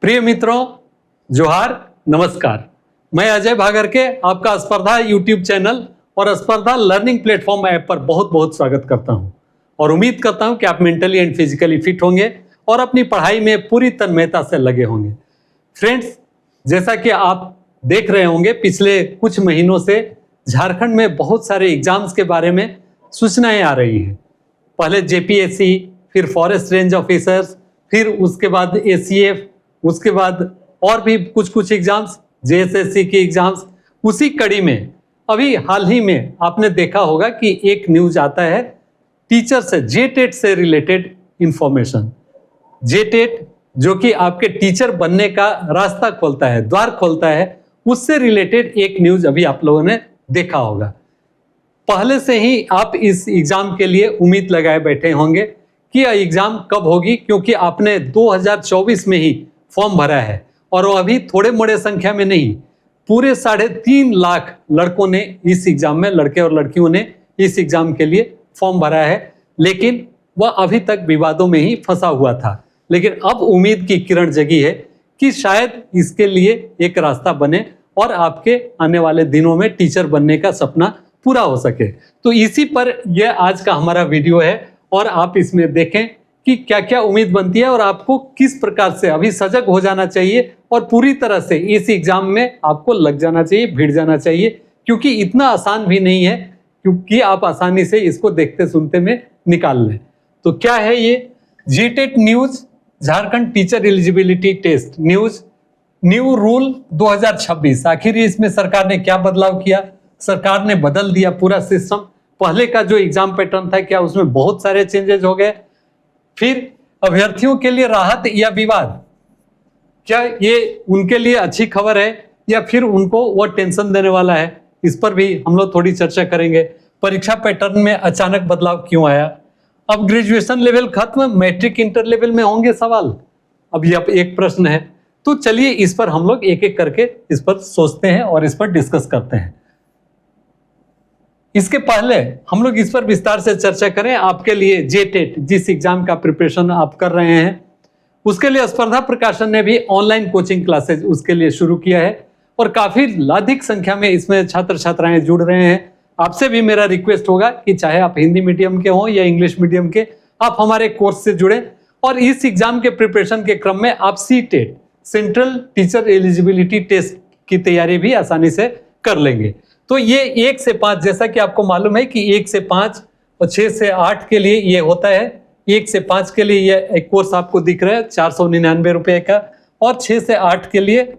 प्रिय मित्रों, जोहार, नमस्कार। मैं अजय भागर के आपका स्पर्धा यूट्यूब चैनल और स्पर्धा लर्निंग प्लेटफॉर्म ऐप पर बहुत बहुत स्वागत करता हूं और उम्मीद करता हूं कि आप मेंटली एंड फिजिकली फिट होंगे और अपनी पढ़ाई में पूरी तन्मयता से लगे होंगे। फ्रेंड्स, जैसा कि आप देख रहे होंगे, पिछले कुछ महीनों से झारखंड में बहुत सारे एग्जाम्स के बारे में सूचनाएं आ रही हैं। पहले जेपीएससी, फिर फॉरेस्ट रेंज ऑफिसर्स, फिर उसके बाद एसीएफ, उसके बाद और भी कुछ एग्जाम्स, जेएसएससी के एग्जाम्स। उसी कड़ी में अभी हाल ही में आपने देखा होगा कि एक न्यूज आता है टीचर से, जेटेट से रिलेटेड इंफॉर्मेशन। जेटेट जो कि आपके टीचर बनने का रास्ता खोलता है, द्वार खोलता है, उससे रिलेटेड एक न्यूज अभी आप लोगों ने देखा होगा। पहले से ही आप इस एग्जाम के लिए उम्मीद लगाए बैठे होंगे कि यह एग्जाम कब होगी, क्योंकि आपने 2024 में ही फॉर्म भरा है और वो अभी थोड़े मोड़े संख्या में नहीं, पूरे 3.5 लाख लड़कों ने इस एग्जाम में, लड़के और लड़कियों ने इस एग्जाम के लिए फॉर्म भरा है। लेकिन वह अभी तक विवादों में ही फंसा हुआ था। लेकिन अब उम्मीद की किरण जगी है कि शायद इसके लिए एक रास्ता बने और आपके आने वाले दिनों में टीचर बनने का सपना पूरा हो सके। तो इसी पर यह आज का हमारा वीडियो है और आप इसमें देखें कि क्या क्या उम्मीद बनती है और आपको किस प्रकार से अभी सजग हो जाना चाहिए और पूरी तरह से इस एग्जाम में आपको लग जाना चाहिए, भिड़ जाना चाहिए, क्योंकि इतना आसान भी नहीं है क्योंकि आप आसानी से इसको देखते सुनते में निकाल लें। तो क्या है ये JTET news, Jharkhand teacher eligibility test news, new rule 2026। आखिर इसमें सरकार ने क्या बदलाव किया? सरकार ने बदल दिया पूरा सिस्टम। पहले का जो एग्जाम पैटर्न था, क्या उसमें बहुत सारे चेंजेस हो गए? फिर अभ्यर्थियों के लिए राहत या विवाद, क्या ये उनके लिए अच्छी खबर है या फिर उनको वो टेंशन देने वाला है? इस पर भी हम लोग थोड़ी चर्चा करेंगे। परीक्षा पैटर्न में अचानक बदलाव क्यों आया? अब ग्रेजुएशन लेवल खत्म, मैट्रिक इंटर लेवल में होंगे सवाल? अब ये एक प्रश्न है। तो चलिए इस पर हम लोग एक एक करके इस पर सोचते हैं और इस पर डिस्कस करते हैं। इसके पहले हम लोग इस पर विस्तार से चर्चा करें। आपके लिए जेटेट, जिस एग्जाम का प्रिपरेशन आप कर रहे हैं, उसके लिए स्पर्धा प्रकाशन ने भी ऑनलाइन कोचिंग क्लासेज उसके लिए शुरू किया है और काफी अधिक संख्या में इसमें छात्र छात्राएं जुड़ रहे हैं। आपसे भी मेरा रिक्वेस्ट होगा कि चाहे आप हिंदी मीडियम के हों या इंग्लिश मीडियम के, आप हमारे कोर्स से जुड़ें और इस एग्जाम के प्रिपरेशन के क्रम में आप CTET, central teacher eligibility test की तैयारी भी आसानी से कर लेंगे। तो ये 1 से 5, जैसा कि आपको मालूम है कि 1 से 5 और 6 से 8 के लिए ये होता है। 1 से 5 के लिए ये एक कोर्स आपको दिख रहा है 499 रुपए का, और 6 से 8 के लिए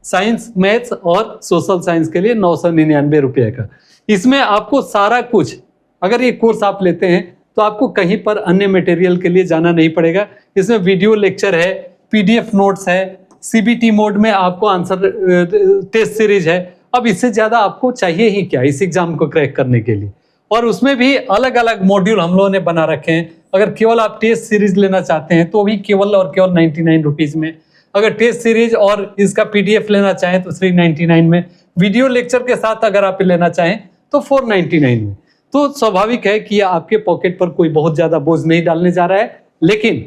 साइंस, मैथ्स और सोशल साइंस के लिए 999 रुपए का। इसमें आपको सारा कुछ, अगर ये कोर्स आप लेते हैं तो आपको कहीं पर अन्य मटेरियल के लिए जाना नहीं पड़ेगा। इसमें वीडियो लेक्चर है, पीडीएफ नोट्स है, सीबीटी मोड में आपको आंसर टेस्ट सीरीज है। अब इससे ज्यादा आपको चाहिए ही क्या इस एग्जाम को क्रैक करने के लिए? और उसमें भी अलग अलग मॉड्यूल हम लोगों ने बना रखे हैं। अगर केवल आप टेस्ट सीरीज लेना चाहते हैं तो भी केवल और केवल 99 रुपीज में, अगर टेस्ट सीरीज और इसका पीडीएफ लेना चाहें तो 399 में, वीडियो लेक्चर के साथ अगर आप लेना चाहें तो 499 में। तो स्वाभाविक है कि आपके पॉकेट पर कोई बहुत ज्यादा बोझ नहीं डालने जा रहा है, लेकिन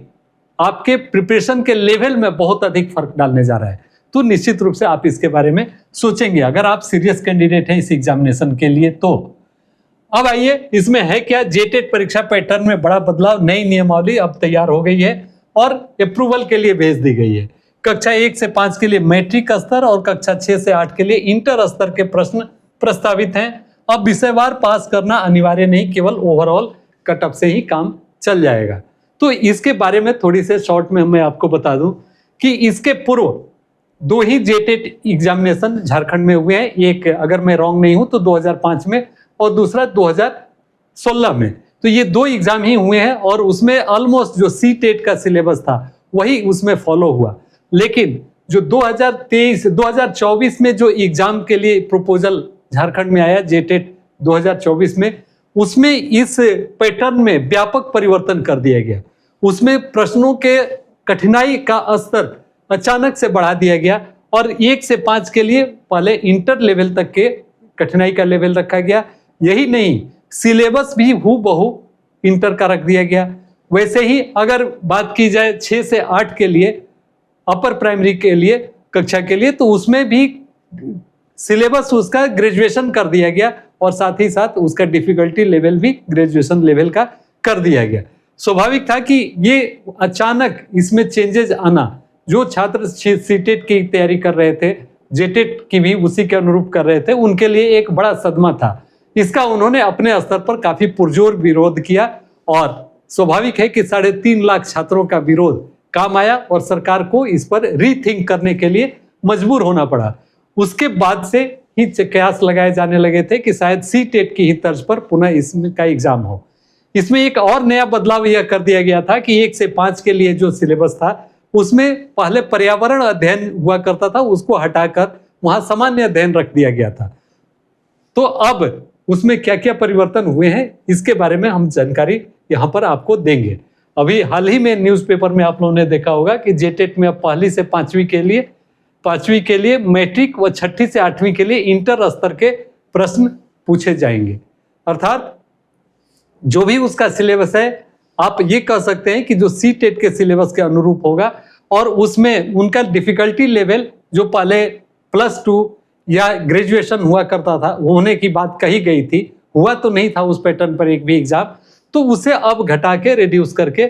आपके प्रिपरेशन के लेवल में बहुत अधिक फर्क डालने जा रहा है। तो निश्चित रूप से आप इसके बारे में सोचेंगे अगर आप सीरियस कैंडिडेट हैं इस एग्जामिनेशन के लिए। तो अब आइए, इसमें है क्या? जेटेट परीक्षा पैटर्न में बड़ा बदलाव, नई नियमावली अब तैयार हो गई है और अप्रूवल के लिए भेज दी गई है। कक्षा 1 से 5 के लिए मैट्रिक स्तर और कक्षा 6 से 8 के लिए इंटर स्तर के प्रश्न प्रस्तावित हैं। अब विषयवार पास करना अनिवार्य नहीं, केवल ओवरऑल कटअप से ही काम चल जाएगा। तो इसके बारे में थोड़ी से शॉर्ट में मैं आपको बता दूं कि इसके पूर्व 2 ही जेटेट एग्जामिनेशन झारखंड में हुए हैं। एक, अगर मैं रॉन्ग नहीं हूं तो 2005 में और दूसरा 2016 में। तो ये 2 एग्जाम ही हुए हैं और उसमें ऑलमोस्ट जो सीटेट का सिलेबस था वही उसमें फॉलो हुआ। लेकिन जो 2024 में जो एग्जाम के लिए प्रपोजल झारखंड में आया जेटेट 2024 में, उसमें इस पैटर्न में व्यापक परिवर्तन कर दिया गया। उसमें प्रश्नों के कठिनाई का स्तर अचानक से बढ़ा दिया गया और 1 से 5 के लिए पहले इंटर लेवल तक के कठिनाई का लेवल रखा गया। यही नहीं, सिलेबस भी हूबहू इंटर का रख दिया गया। वैसे ही अगर बात की जाए 6 से 8 के लिए, अपर प्राइमरी के लिए कक्षा के लिए, तो उसमें भी सिलेबस उसका ग्रेजुएशन कर दिया गया और साथ ही साथ उसका डिफिकल्टी लेवल भी ग्रेजुएशन लेवल का कर दिया गया। स्वाभाविक था कि ये अचानक इसमें चेंजेस आना, जो छात्र सीटेट की तैयारी कर रहे थे, जेटेट की भी उसी के अनुरूप कर रहे थे, उनके लिए एक बड़ा सदमा था। इसका उन्होंने अपने स्तर पर काफी पुरजोर विरोध किया और स्वाभाविक है कि 3.5 लाख छात्रों का विरोध काम आया और सरकार को इस पर रीथिंक करने के लिए मजबूर होना पड़ा। उसके बाद से ही कयास लगाए जाने लगे थे कि शायद सीटेट की ही तर्ज पर पुनः इसका एग्जाम हो। इसमें एक और नया बदलाव यह कर दिया गया था कि 1 से 5 के लिए जो सिलेबस था उसमें पहले पर्यावरण अध्ययन हुआ करता था, उसको हटाकर वहां सामान्य अध्ययन रख दिया गया था। तो अब उसमें क्या क्या परिवर्तन हुए हैं इसके बारे में हम जानकारी यहाँ पर आपको देंगे। अभी हाल ही में न्यूज़पेपर में आप लोगों ने देखा होगा कि जेटेट में अब 1ली से 5वीं के लिए मैट्रिक व 6ठी से 8वीं के लिए इंटर स्तर के प्रश्न पूछे जाएंगे। अर्थात जो भी उसका सिलेबस है, आप ये कह सकते हैं कि जो सीटेट के सिलेबस के अनुरूप होगा और उसमें उनका डिफिकल्टी लेवल जो पहले +2 या ग्रेजुएशन हुआ करता था, होने की बात कही गई थी, हुआ तो नहीं था उस पैटर्न पर एक भी एग्जाम, तो उसे अब घटा के रिड्यूस करके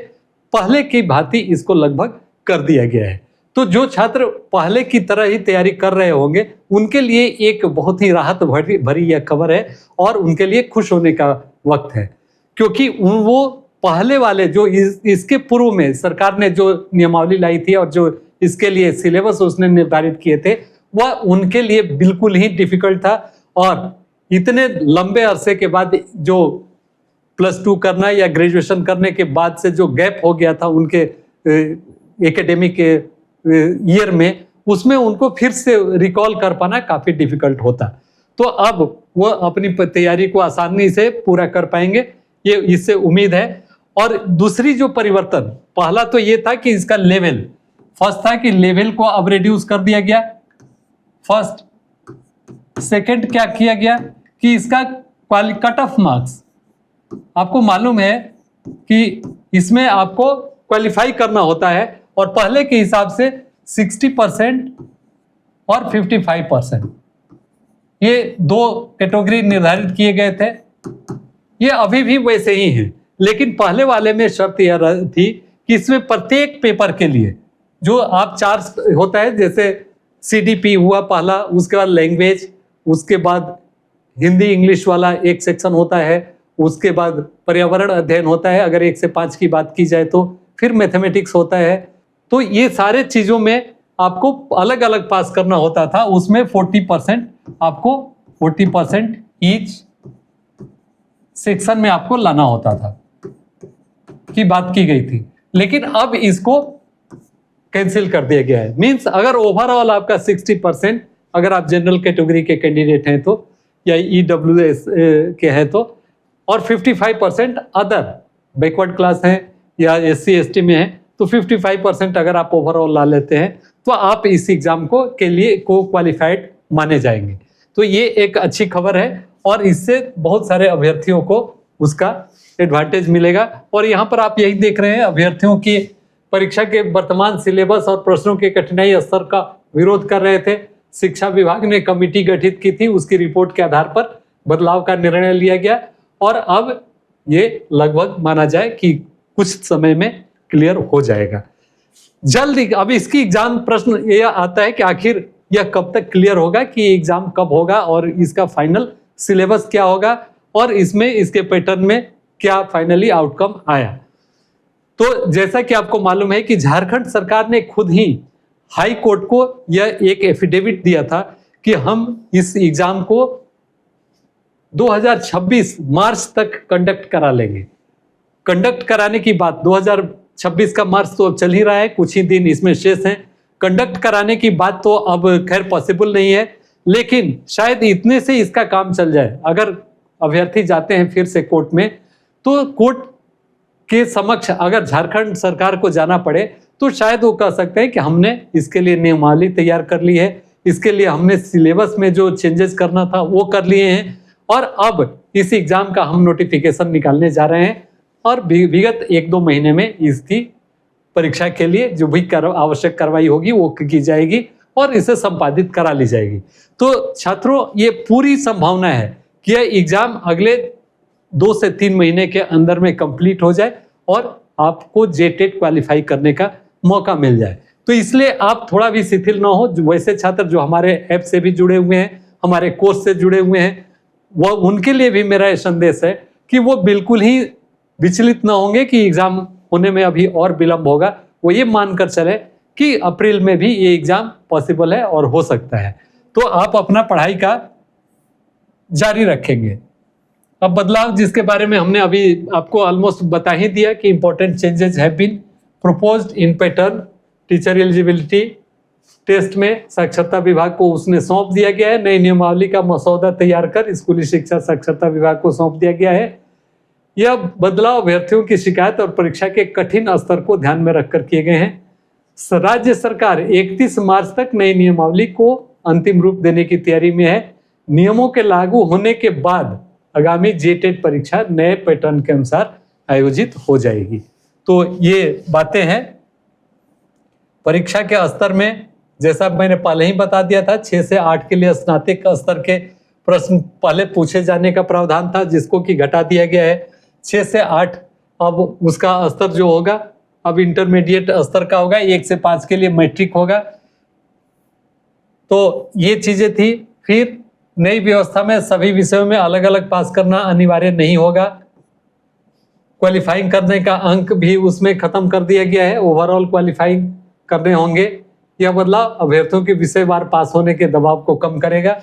पहले की भांति इसको लगभग कर दिया गया है। तो जो छात्र पहले की तरह ही तैयारी कर रहे होंगे उनके लिए एक बहुत ही राहत भरी यह खबर है और उनके लिए खुश होने का वक्त है, क्योंकि वो पहले वाले जो इसके पूर्व में सरकार ने जो नियमावली लाई थी और जो इसके लिए सिलेबस उसने निर्धारित किए थे, वह उनके लिए बिल्कुल ही डिफिकल्ट था और इतने लंबे अरसे के बाद जो +2 करना या ग्रेजुएशन करने के बाद से जो गैप हो गया था उनके एकेडमिक ईयर में, उसमें उनको फिर से रिकॉल कर पाना काफी डिफिकल्ट होता। तो अब वो अपनी तैयारी को आसानी से पूरा कर पाएंगे, ये इससे उम्मीद है। और दूसरी जो परिवर्तन, पहला तो ये था कि इसका लेवल, फर्स्ट था कि लेवल को अब रिड्यूस कर दिया गया, फर्स्ट। सेकंड क्या किया गया कि इसका कट ऑफ मार्क्स, आपको मालूम है कि इसमें आपको क्वालिफाई करना होता है और पहले के हिसाब से 60% और 55%, ये 2 कैटेगरी निर्धारित किए गए थे। ये अभी भी वैसे ही हैं, लेकिन पहले वाले में शर्त यह थी कि इसमें प्रत्येक पेपर के लिए जो आप 4 होता है, जैसे CDP हुआ पहला, उसके बाद लैंग्वेज, उसके बाद हिंदी इंग्लिश वाला एक सेक्शन होता है, उसके बाद पर्यावरण अध्ययन होता है, अगर 1 से 5 की बात की जाए तो, फिर मैथमेटिक्स होता है। तो ये सारे चीज़ों में आपको अलग अलग पास करना होता था। उसमें 40% आपको 40% ईच सेक्शन में आपको लाना होता था की बात की गई थी, लेकिन अब इसको कैंसिल कर दिया गया है। मींस अगर ओवरऑल आपका 60%, अगर आप जनरल कैटेगरी के कैंडिडेट हैं तो, या EWS के हैं तो, और 55% अदर बैकवर्ड क्लास हैं या SC ST में हैं, तो 55% अगर आप ओवरऑल ला लेते हैं तो आप इस एग्जाम के लिए क्वालिफाइड माने जाएंगे। तो ये एक अच्छी खबर है और इससे बहुत सारे अभ्यर्थियों को उसका एडवांटेज मिलेगा। और यहाँ पर आप यही देख रहे हैं, अभ्यर्थियों की परीक्षा के वर्तमान सिलेबस और प्रश्नों के कठिनाई स्तर का विरोध कर रहे थे। शिक्षा विभाग ने कमेटी गठित की थी, उसकी रिपोर्ट के आधार पर बदलाव का निर्णय लिया गया और अब ये लगभग माना जाए कि कुछ समय में क्लियर हो जाएगा जल्दी। अब इसकी एग्जाम प्रश्न ये आता है कि आखिर यह कब तक क्लियर होगा, कि एग्जाम कब होगा और इसका फाइनल सिलेबस क्या होगा और इसमें इसके पैटर्न में क्या फाइनली आउटकम आया। तो जैसा कि आपको मालूम है कि झारखंड सरकार ने खुद ही हाई कोर्ट को यह एक एफिडेविट दिया था कि हम इस एग्जाम को 2026 मार्च तक कंडक्ट करा लेंगे। कंडक्ट कराने की बात 2026 का मार्च तो अब चल ही रहा है, कुछ ही दिन इसमें शेष हैं। कंडक्ट कराने की बात तो अब खैर पॉसिबल नहीं है, लेकिन शायद इतने से इसका काम चल जाए। अगर अभ्यर्थी जाते हैं फिर से कोर्ट में, तो कोर्ट के समक्ष अगर झारखंड सरकार को जाना पड़े तो शायद वो कह सकते हैं कि हमने इसके लिए नियमावली तैयार कर ली है, इसके लिए हमने सिलेबस में जो चेंजेस करना था वो कर लिए हैं और अब इस एग्जाम का हम नोटिफिकेशन निकालने जा रहे हैं और विगत 1-2 महीने में इसकी परीक्षा के लिए जो भी आवश्यक कार्रवाई होगी वो की जाएगी और इसे संपादित करा ली जाएगी। तो छात्रों, ये पूरी संभावना है कि यह एग्जाम अगले 2 से 3 महीने के अंदर में कंप्लीट हो जाए और आपको जेटेट क्वालिफाई करने का मौका मिल जाए। तो इसलिए आप थोड़ा भी शिथिल ना हो। वैसे छात्र जो हमारे ऐप से भी जुड़े हुए हैं, हमारे कोर्स से जुड़े हुए हैं, वो उनके लिए भी मेरा ये संदेश है कि वो बिल्कुल ही विचलित ना होंगे कि एग्जाम होने में अभी और विलंब होगा। वो ये मानकर चले कि अप्रैल में भी ये एग्जाम पॉसिबल है और हो सकता है। तो आप अपना पढ़ाई का जारी रखेंगे। अब बदलाव जिसके बारे में हमने अभी आपको ऑलमोस्ट बता ही दिया कि important changes have been proposed in pattern teacher eligibility test में साक्षरता विभाग को उसने सौंप दिया गया है। नई नियमावली का मसौदा तैयार कर स्कूली शिक्षा साक्षरता विभाग को सौंप दिया गया है। यह बदलाव अभ्यर्थियों की शिकायत और परीक्षा के कठिन स्तर को ध्यान में रखकर किए गए हैं। राज्य सरकार 31 मार्च तक नई नियमावली को अंतिम रूप देने की तैयारी में है। नियमों के लागू होने के बाद आगामी जेटेट परीक्षा नए पैटर्न के अनुसार आयोजित हो जाएगी। तो ये बातें हैं। परीक्षा के स्तर में जैसा मैंने पहले ही बता दिया था, 6 से 8 के लिए स्नातक स्तर के प्रश्न पहले पूछे जाने का प्रावधान था, जिसको कि घटा दिया गया है 6 से 8। अब उसका स्तर जो होगा अब इंटरमीडिएट स्तर का होगा, 1 से 5 के लिए मैट्रिक होगा। तो ये चीजें थी। फिर नई व्यवस्था में सभी विषयों में अलग अलग पास करना अनिवार्य नहीं होगा। क्वालिफाइंग करने का अंक भी उसमें खत्म कर दिया गया है, ओवरऑल क्वालिफाइंग करने होंगे। यह बदलाव अभ्यर्थियों के विषयवार पास होने के दबाव को कम करेगा।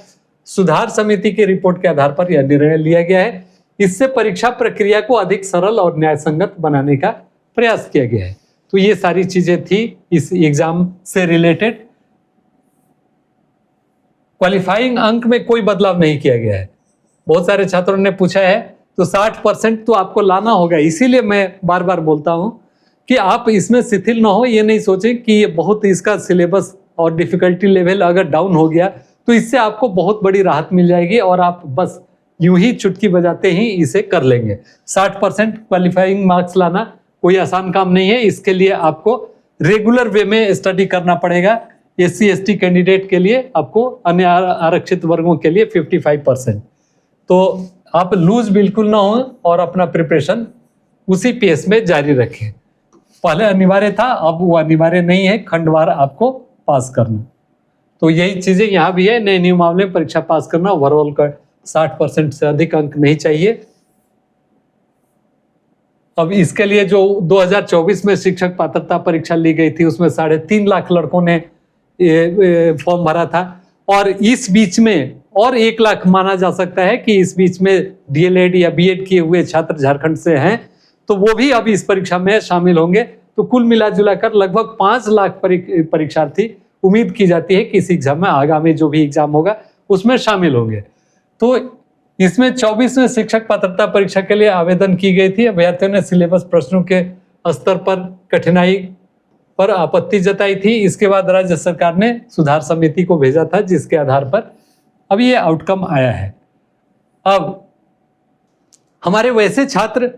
सुधार समिति की रिपोर्ट के आधार पर यह निर्णय लिया गया है। इससे परीक्षा प्रक्रिया को अधिक सरल और न्यायसंगत बनाने का प्रयास किया गया है। तो ये सारी चीजें थी इस एग्जाम से रिलेटेड। क्वालिफाइंग अंक में कोई बदलाव नहीं किया गया है। बहुत सारे छात्रों ने पूछा है, तो 60% तो आपको लाना होगा। इसीलिए मैं बार बार बोलता हूं कि आप इसमें शिथिल ना हो। ये नहीं सोचें कि ये बहुत इसका सिलेबस और डिफिकल्टी लेवल अगर डाउन हो गया तो इससे आपको बहुत बड़ी राहत मिल जाएगी और आप बस यूं ही चुटकी बजाते ही इसे कर लेंगे। 60% क्वालिफाइंग मार्क्स लाना कोई आसान काम नहीं है। इसके लिए आपको रेगुलर वे में स्टडी करना पड़ेगा। SC ST कैंडिडेट के लिए, आपको अन्य आरक्षित वर्गों के लिए 55%। तो आप लूज बिल्कुल ना हो और अपना प्रिपरेशन उसी पेस में जारी रखें। पहले अनिवार्य था, अब वो अनिवार्य नहीं है खंडवार आपको पास करना। तो यही चीजें यहाँ भी है। नए नियमावली में परीक्षा पास करना, ओवरऑल का 60% से अधिक अंक नहीं चाहिए। अब इसके लिए जो 2024 में शिक्षक पात्रता परीक्षा ली गई थी, उसमें 3.5 लाख लड़कों ने फॉर्म भरा था और इस बीच में और 1 लाख माना जा सकता है कि इस बीच में DLED या BEd किए हुए छात्र झारखंड से हैं, तो वो भी अब इस परीक्षा में शामिल होंगे। तो कुल मिला जुला कर लगभग 5 लाख परीक्षार्थी उम्मीद की जाती है कि इस एग्जाम में, आगामी जो भी एग्जाम होगा उसमें शामिल होंगे। तो इसमें 24वें शिक्षक पात्रता परीक्षा के लिए आवेदन की गई थी। अभ्यर्थियों ने सिलेबस प्रश्नों के स्तर पर कठिनाई पर आपत्ति जताई थी। इसके बाद राज्य सरकार ने सुधार समिति को भेजा था, जिसके आधार पर अब ये आउटकम आया है। अब हमारे वैसे छात्र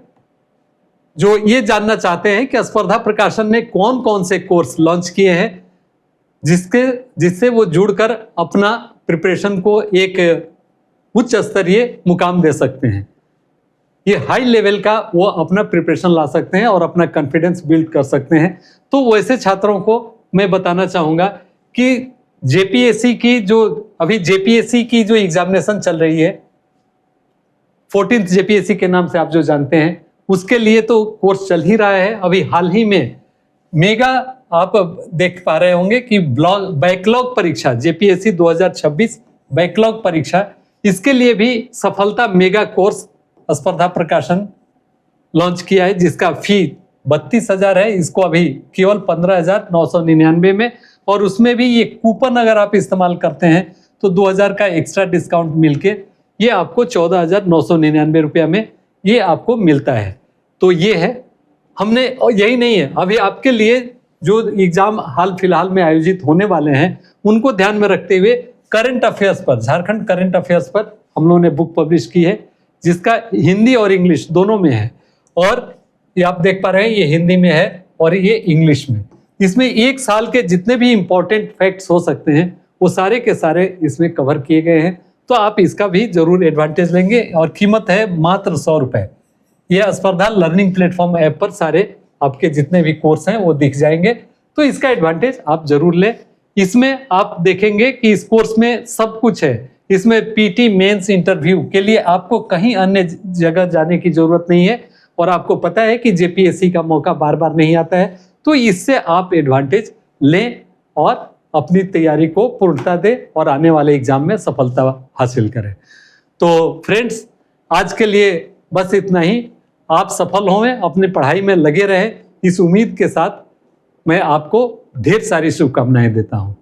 जो ये जानना चाहते हैं कि स्पर्धा प्रकाशन ने कौन कौन से कोर्स लॉन्च किए हैं जिससे वो जुड़कर अपना प्रिपरेशन को एक उच्च स्तरीय मुकाम दे सकते हैं, ये हाई लेवल का वो अपना प्रिपरेशन ला सकते हैं और अपना कॉन्फिडेंस बिल्ड कर सकते हैं। तो वैसे छात्रों को मैं बताना चाहूँगा कि JPSC की जो अभी JPSC की जो एग्जामिनेशन चल रही है, 14th JPSC के नाम से आप जो जानते हैं, उसके लिए तो कोर्स चल ही रहा है। अभी हाल ही में मेगा आप देख पा रहे होंगे कि बैकलॉग परीक्षा JPSC 2026 बैकलॉग परीक्षा, इसके लिए भी सफलता मेगा कोर्स स्पर्धा प्रकाशन लॉन्च किया है, जिसका फी 32,000 है। इसको अभी केवल 15,999 में, और उसमें भी ये कूपन अगर आप इस्तेमाल करते हैं तो 2,000 का एक्स्ट्रा डिस्काउंट मिलके ये आपको 14,999 रुपया में ये आपको मिलता है। तो ये है, हमने यही नहीं है, अभी आपके लिए जो एग्जाम हाल फिलहाल में आयोजित होने वाले हैं उनको ध्यान में रखते हुए करंट अफेयर्स पर, झारखंड करंट अफेयर्स पर हम लोगों ने बुक पब्लिश की है, जिसका हिंदी और इंग्लिश दोनों में है। और ये आप देख पा रहे हैं, ये हिंदी में है और ये इंग्लिश में। इसमें एक साल के जितने भी इम्पोर्टेंट फैक्ट्स हो सकते हैं वो सारे के सारे इसमें कवर किए गए हैं। तो आप इसका भी जरूर एडवांटेज लेंगे और कीमत है मात्र 100 रुपये। यह स्पर्धा लर्निंग प्लेटफॉर्म ऐप पर सारे आपके जितने भी कोर्स हैं वो दिख जाएंगे, तो इसका एडवांटेज आप जरूर लें। इसमें आप देखेंगे कि इस कोर्स में सब कुछ है। इसमें पीटी मेंस इंटरव्यू के लिए आपको कहीं अन्य जगह जाने की जरूरत नहीं है, और आपको पता है कि जेपीएससी का मौका बार बार नहीं आता है, तो इससे आप एडवांटेज लें और अपनी तैयारी को पूर्णता दें और आने वाले एग्जाम में सफलता हासिल करें। तो फ्रेंड्स, आज के लिए बस इतना ही। आप सफल हों, अपनी पढ़ाई में लगे रहें, इस उम्मीद के साथ मैं आपको ढेर सारी शुभकामनाएं देता हूं।